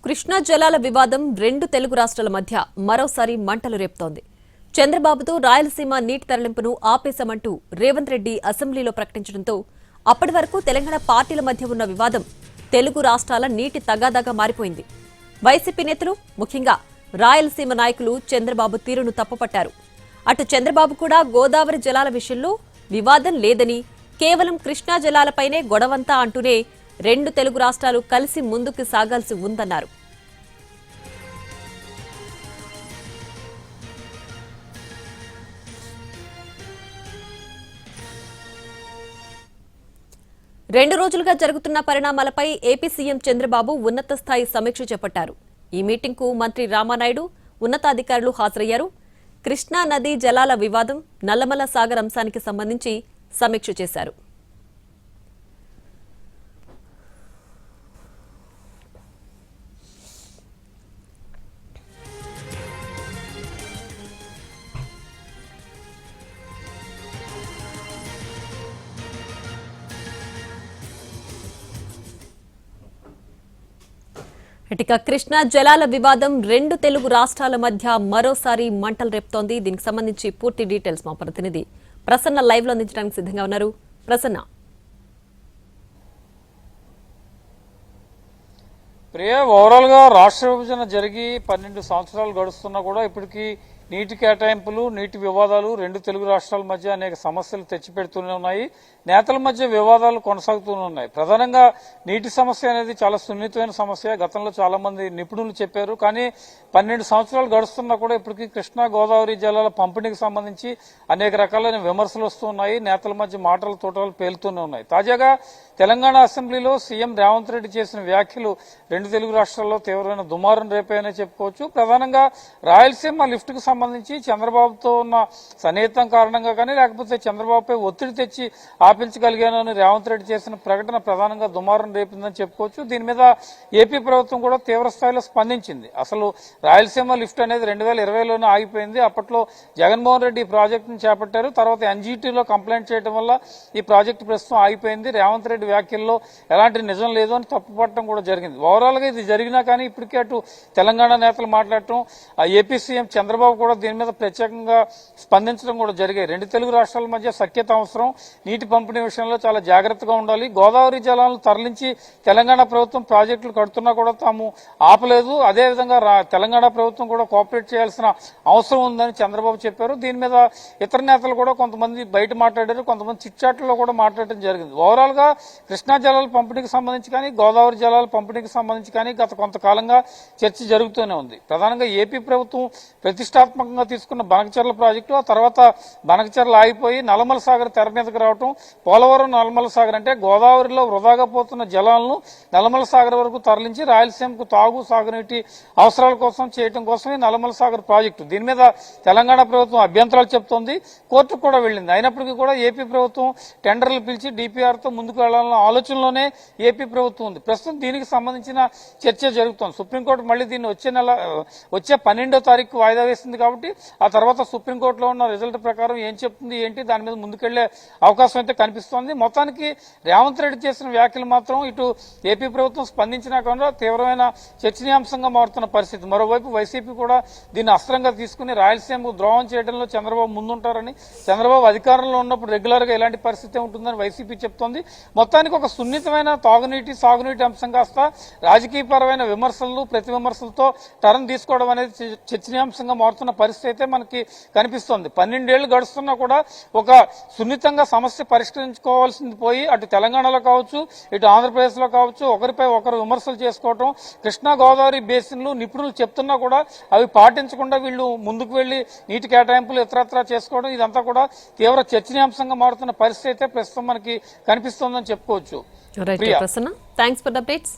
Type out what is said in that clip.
కృష్ణా జలాల వివాదం రెండు తెలుగు రాష్ట్రాల మధ్య మరోసారి మంటలు రేపుతోంది. చంద్రబాబుతో రాయలసీమ నీటి తరలింపును ఆపేశామంటూ రేవంత్ రెడ్డి అసెంబ్లీలో ప్రకటించడంతో అప్పటి వరకు తెలంగాణ పార్టీల మధ్య ఉన్న వివాదం తెలుగు రాష్ట్రాల నీటి తగాదాగా మారిపోయింది. వైసీపీ నేతలు, ముఖ్యంగా రాయలసీమ నాయకులు చంద్రబాబు తీరును తప్పుపట్టారు. అటు చంద్రబాబు కూడా గోదావరి జలాల విషయంలో వివాదం లేదని, కేవలం కృష్ణా జలాలపైనే గొడవంతా అంటూనే రెండు తెలుగు రాష్ట్రాలు కలిసి ముందుకు సాగాల్సి ఉందన్నారు. రెండు రోజులుగా జరుగుతున్న పరిణామాలపై ఏపీ సీఎం చంద్రబాబు ఉన్నత స్థాయి సమీక్ష చేపట్టారు. ఈ మీటింగ్కు మంత్రి రామానాయుడు, ఉన్నతాధికారులు హాజరయ్యారు. కృష్ణా నదీ జలాల వివాదం, నల్లమల సాగర్ అంశానికి సంబంధించి సమీక్ష చేశారు. ఇక కృష్ణా జలాల వివాదం రెండు తెలుగు రాష్ట్రాల మధ్య మరోసారి మంటలు రేపుతోంది. దీనికి సంబంధించి పూర్తి డీటెయిల్స్ మా ప్రతినిధి ప్రసన్న లైవ్ లో అందించడానికి సిద్ధంగా ఉన్నారు. ప్రసన్న, ఓవరాల్ గా రాష్ట్ర విభజన జరిగి 12 సంవత్సరాలు గడుస్తున్నా కూడా ఇప్పటికీ నీటి కేటాయింపులు, నీటి వివాదాలు రెండు తెలుగు రాష్ట్రాల మధ్య అనేక సమస్యలు తెచ్చిపెడుతూనే ఉన్నాయి. నేతల మధ్య వివాదాలు కొనసాగుతూనే ఉన్నాయి. ప్రధానంగా నీటి సమస్య అనేది చాలా సున్నితమైన సమస్య. గతంలో చాలా మంది నిపుణులు చెప్పారు. కానీ 12 సంవత్సరాలు గడుస్తున్నా కూడా ఇప్పటికీ కృష్ణా గోదావరి జలాల పంపిణీకి సంబంధించి అనేక రకాలైన విమర్శలు వస్తున్నాయి. నేతల మధ్య మాటల తోటలు పేలుతూనే ఉన్నాయి. తాజాగా తెలంగాణ అసెంబ్లీలో సీఎం రేవంత్ రెడ్డి చేసిన వ్యాఖ్యలు రెండు తెలుగు రాష్ట్రాల్లో తీవ్రమైన దుమారం రేపాయనే చెప్పుకోవచ్చు. ప్రధానంగా రాయలసీమ లిఫ్ట్ కు సంబంధించి చంద్రబాబుతో ఉన్న సన్నిహితం కారణంగా కానీ, లేకపోతే చంద్రబాబుపై ఒత్తిడి తెచ్చి ఆపించగలిగానని రేవంత్ రెడ్డి చేసిన ప్రకటన ప్రధానంగా దుమారం రేపిందని చెప్పుకోవచ్చు. దీని మీద ఏపీ ప్రభుత్వం కూడా తీవ్ర స్థాయిలో స్పందించింది. అసలు రాయలసీమ లిఫ్ట్ అనేది 2020లోనే ఆగిపోయింది. అప్పట్లో జగన్మోహన్ రెడ్డి ఈ ప్రాజెక్టును చేపట్టారు. తర్వాత ఎన్జీటీలో కంప్లైంట్ చేయడం వల్ల ఈ ప్రాజెక్టు ప్రస్తుతం ఆగిపోయింది. రేవంత్ రెడ్డి వ్యాఖ్యల్లో ఎలాంటి నిజం లేదు అని తప్పుపట్టడం కూడా జరిగింది. ఓవరాల్ గా ఇది జరిగినా కానీ ఇప్పటికే అటు తెలంగాణ నేతలు మాట్లాడటం, ఏపీ సీఎం చంద్రబాబు కూడా దీని మీద ప్రత్యేకంగా స్పందించడం కూడా జరిగాయి. రెండు తెలుగు రాష్ట్రాల మధ్య సఖ్యత అవసరం. నీటి పంపిణీ విషయంలో చాలా జాగ్రత్తగా ఉండాలి. గోదావరి జలాలను తరలించి తెలంగాణ ప్రభుత్వం ప్రాజెక్టులు కడుతున్నా కూడా తాము ఆపలేదు. అదేవిధంగా తెలంగాణ ప్రభుత్వం కూడా కోఆపరేట్ చేయాల్సిన అవసరం ఉందని చంద్రబాబు చెప్పారు. దీని మీద ఇతర నేతలు కూడా కొంతమంది బయట మాట్లాడారు, కొంతమంది చిట్చాట్లో కూడా మాట్లాడటం జరిగింది. ఓవరాల్ గా కృష్ణా జలాల పంపిణీకి సంబంధించి కానీ, గోదావరి జలాల పంపిణీకి సంబంధించి కానీ గత కొంతకాలంగా చర్చ జరుగుతూనే ఉంది. ప్రధానంగా ఏపీ ప్రభుత్వం ప్రతిష్టాత్మకంగా తీసుకున్న బనకచెర్ల ప్రాజెక్టు, ఆ తర్వాత బనకచెర్ల ఆగిపోయి నల్లమల సాగర్ తెర మీదకి రావటం, పోలవరం నల్లమల సాగర్ అంటే గోదావరిలో వృధాగా పోతున్న జలాలను నల్లమల సాగర్ వరకు తరలించి రాయలసీమకు తాగు, సాగునీటి అవసరాల కోసం చేయడం కోసమే నల్లమల సాగర్ ప్రాజెక్టు. దీని మీద తెలంగాణ ప్రభుత్వం అభ్యంతరాలు చెప్తోంది. కోర్టుకు కూడా వెళ్ళింది. అయినప్పటికీ కూడా ఏపీ ప్రభుత్వం టెండర్లు పిలిచి డిపిఆర్తో ముందుకు వెళ్లాలన్న ఆలోచనలోనే ఏపీ ప్రభుత్వం ఉంది. ప్రస్తుతం దీనికి సంబంధించిన చర్చ జరుగుతోంది. సుప్రీంకోర్టు మళ్ళీ దీన్ని వచ్చే 12వ తారీఖు వాయిదా వేసింది. కాబట్టి ఆ తర్వాత సుప్రీంకోర్టులో ఉన్న రిజల్ట్ ప్రకారం ఏం చెప్తుంది ఏంటి దాని మీద ముందుకెళ్లే అవకాశం అయితే కనిపిస్తోంది. మొత్తానికి రేవంత్ రెడ్డి చేసిన వ్యాఖ్యలు మాత్రం ఇటు ఏపీ ప్రభుత్వం స్పందించినా కూడా తీవ్రమైన చర్చనీయాంశంగా మారుతున్న పరిస్థితి. మరోవైపు వైసీపీ కూడా దీన్ని అస్త్రంగా తీసుకుని రాయలసీమకు ద్రోహం చేయడంలో చంద్రబాబు ముందుంటారని, చంద్రబాబు అధికారంలో ఉన్నప్పుడు రెగ్యులర్ గా ఇలాంటి పరిస్థితి ఉంటుందని వైసీపీ చెప్తోంది. మొత్తానికి ఒక సున్నితమైన తాగునీటి, సాగునీటి అంశం కాస్త రాజకీయపరమైన విమర్శలు, ప్రతి విమర్శలతో టర్న్ తీసుకోవడం అనేది చర్చనీయాంశంగా మారుతున్న పరిస్థితి అయితే మనకి కనిపిస్తోంది. 12 ఏళ్లు గడుస్తున్నా కూడా ఒక సున్నితంగా సమస్య పరిష్కరించుకోవాల్సింది పోయి అటు తెలంగాణలో కావచ్చు, ఇటు ఆంధ్రప్రదేశ్ లో కావచ్చు ఒకరిపై ఒకరు విమర్శలు చేసుకోవటం, కృష్ణా గోదావరి బేసిన్లు నిపుణులు చెప్తున్నా కూడా అవి పాటించకుండా వీళ్ళు ముందుకు వెళ్లి నీటి కేటాయింపులు ఇతరత్రా చేసుకోవడం, ఇదంతా కూడా తీవ్ర చర్చనీయాంశంగా మారుతున్న పరిస్థితి అయితే ప్రస్తుతం మనకి కనిపిస్తోందని చెప్పుకోవచ్చు. Thanks for the updates.